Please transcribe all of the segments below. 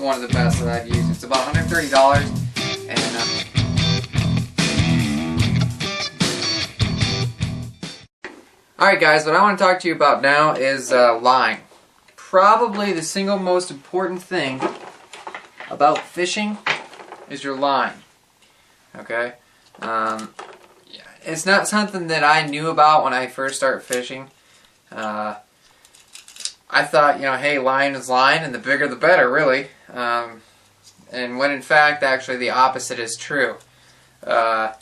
one of the best that I've used. It's about $130, and alright guys, what I want to talk to you about now is line. Probably the single most important thing about fishing is your line. Okay? It's not something that I knew about when I first started fishing. I thought, hey, line is line, and the bigger the better, really. And when in fact, actually, the opposite is true. The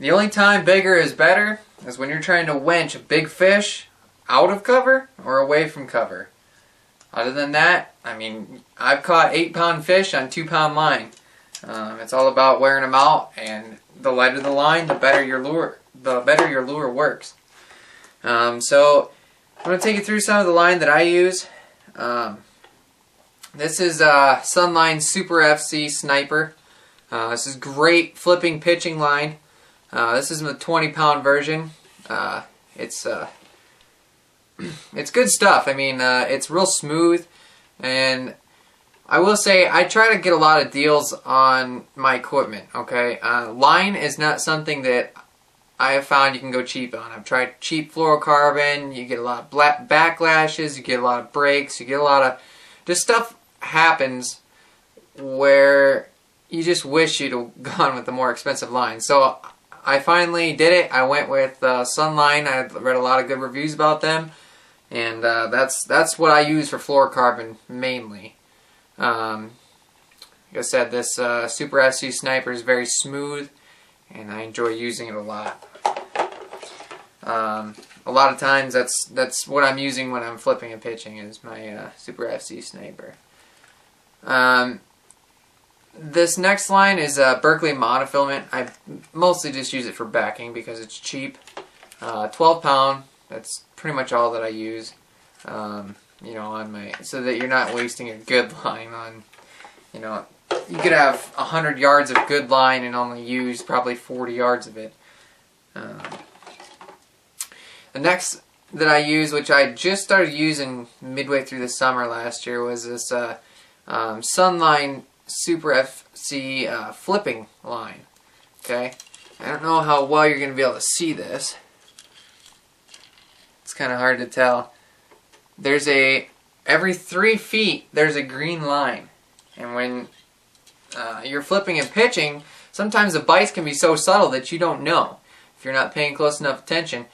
only time bigger is better is when you're trying to winch a big fish out of cover or away from cover. Other than that, I mean, I've caught 8-pound fish on 2-pound line. It's all about wearing them out, and the lighter the line, the better your lure works. So I'm going to take you through some of the line that I use. This is Sunline Super FC Sniper. This is great flipping pitching line. This is the 20-pound version. It's good stuff. I mean, it's real smooth, and I will say I try to get a lot of deals on my equipment. Okay, line is not something that I have found you can go cheap on. I've tried cheap fluorocarbon. You get a lot of backlashes. You get a lot of breaks. You get a lot of just stuff happens where you just wish you'd have gone with the more expensive line. So I finally did it. I went with Sunline. I read a lot of good reviews about them, and that's what I use for fluorocarbon mainly. Like I said, this Super FC Sniper is very smooth, and I enjoy using it a lot. A lot of times that's what I'm using when I'm flipping and pitching is my Super FC Sniper. This next line is Berkeley monofilament. I mostly just use it for backing because it's cheap. 12-pound. That's pretty much all that I use. On my, so that you're not wasting a good line on, you could have 100 yards of good line and only use probably 40 yards of it. The next that I use, which I just started using midway through the summer last year, was this Sunline Super FC flipping line. Okay, I don't know how well you're going to be able to see this. It's kind of hard to tell. There's every 3 feet there's a green line, and when you're flipping and pitching, sometimes the bites can be so subtle that you don't know if you're not paying close enough attention.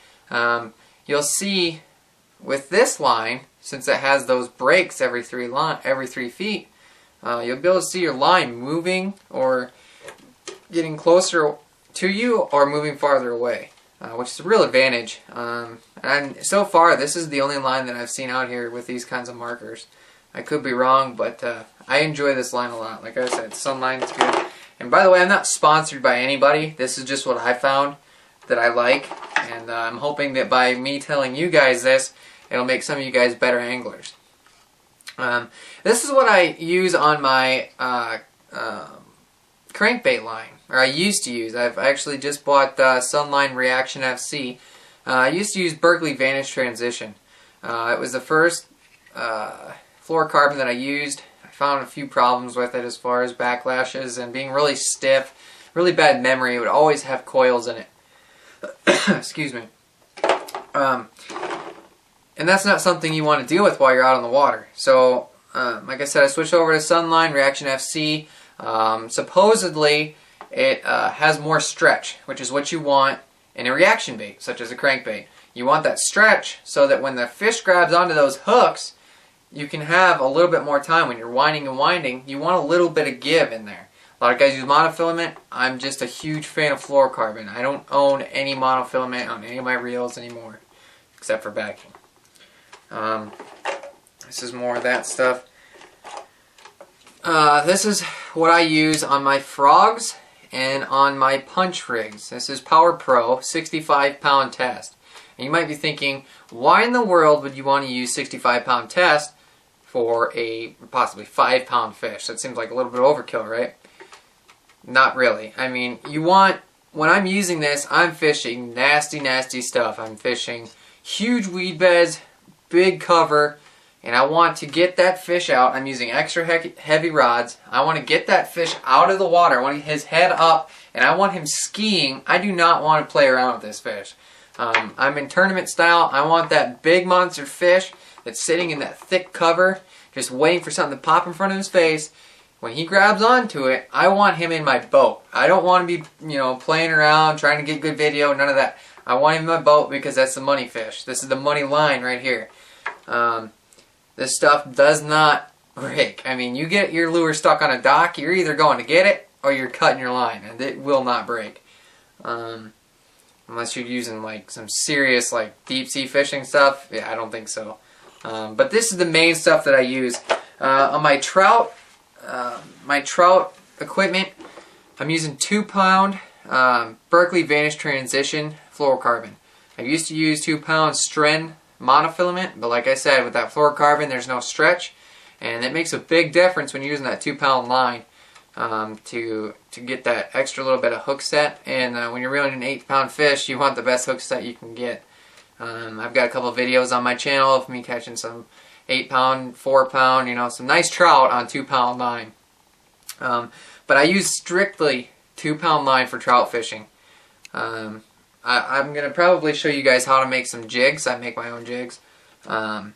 You'll see with this line, since it has those breaks every 3 feet, you'll be able to see your line moving or getting closer to you or moving farther away, which is a real advantage. And so far, this is the only line that I've seen out here with these kinds of markers. I could be wrong, but I enjoy this line a lot. Like I said, Sunline is good. And by the way, I'm not sponsored by anybody. This is just what I found that I like, and I'm hoping that by me telling you guys this, it'll make some of you guys better anglers. This is what I use on my crankbait line, or I used to use. I've actually just bought Sunline Reaction FC. I used to use Berkeley Vantage Transition. It was the first fluorocarbon that I used. I found a few problems with it as far as backlashes and being really stiff, really bad memory. It would always have coils in it. Excuse me. And that's not something you want to deal with while you're out on the water. So, like I said, I switched over to Sunline Reaction FC. Supposedly, it has more stretch, which is what you want in a reaction bait, such as a crankbait. You want that stretch so that when the fish grabs onto those hooks, you can have a little bit more time. When you're winding and winding, you want a little bit of give in there. A lot of guys use monofilament. I'm just a huge fan of fluorocarbon. I don't own any monofilament on any of my reels anymore, except for backing. This is more of that stuff. This is what I use on my frogs and on my punch rigs. This is Power Pro 65-pound test. And you might be thinking, why in the world would you want to use 65-pound test for a possibly 5-pound fish? That seems like a little bit of overkill, right? Not really. I mean, when I'm using this, I'm fishing nasty, nasty stuff. I'm fishing huge weed beds, big cover, and I want to get that fish out. I'm using extra heavy rods. I want to get that fish out of the water. I want his head up, and I want him skiing. I do not want to play around with this fish. I'm in tournament style. I want that big monster fish that's sitting in that thick cover, just waiting for something to pop in front of his face. When he grabs onto it, I want him in my boat. I don't want to be, playing around, trying to get good video, none of that. I want him in my boat because that's the money fish. This is the money line right here. This stuff does not break. I mean, you get your lure stuck on a dock, you're either going to get it or you're cutting your line, and it will not break. Unless you're using like some serious like deep sea fishing stuff. Yeah, I don't think so. But this is the main stuff that I use. On my trout equipment, I'm using 2-pound Berkeley Vanish Transition fluorocarbon. I used to use 2-pound Stren monofilament, but like I said, with that fluorocarbon, there's no stretch, and it makes a big difference when you're using that 2-pound line to get that extra little bit of hook set. And when you're reeling an 8-pound fish, you want the best hook set you can get. I've got a couple of videos on my channel of me catching some 8-pound, 4-pound, some nice trout on 2-pound line. But I use strictly 2-pound line for trout fishing. I'm going to probably show you guys how to make some jigs. I make my own jigs. I'm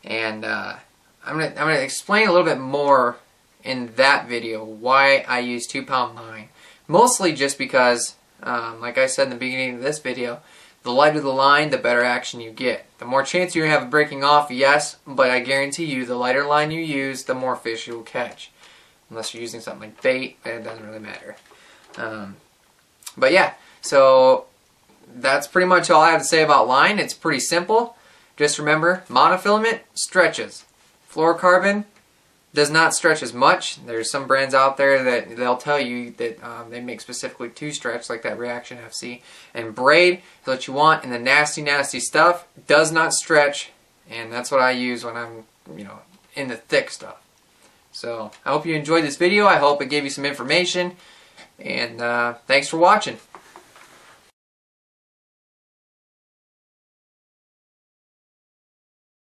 going to explain a little bit more in that video why I use 2-pound line. Mostly just because, like I said in the beginning of this video, the lighter the line, the better action you get. The more chance you have of breaking off, yes, but I guarantee you the lighter line you use, the more fish you'll catch. Unless you're using something like bait, it doesn't really matter. But yeah, so that's pretty much all I have to say about line. It's pretty simple. Just remember, monofilament stretches. Fluorocarbon does not stretch as much. There's some brands out there that they'll tell you that they make specifically to stretch, like that Reaction FC. And braid is what you want, and the nasty, nasty stuff does not stretch, and that's what I use when I'm, in the thick stuff. So I hope you enjoyed this video. I hope it gave you some information, and thanks for watching.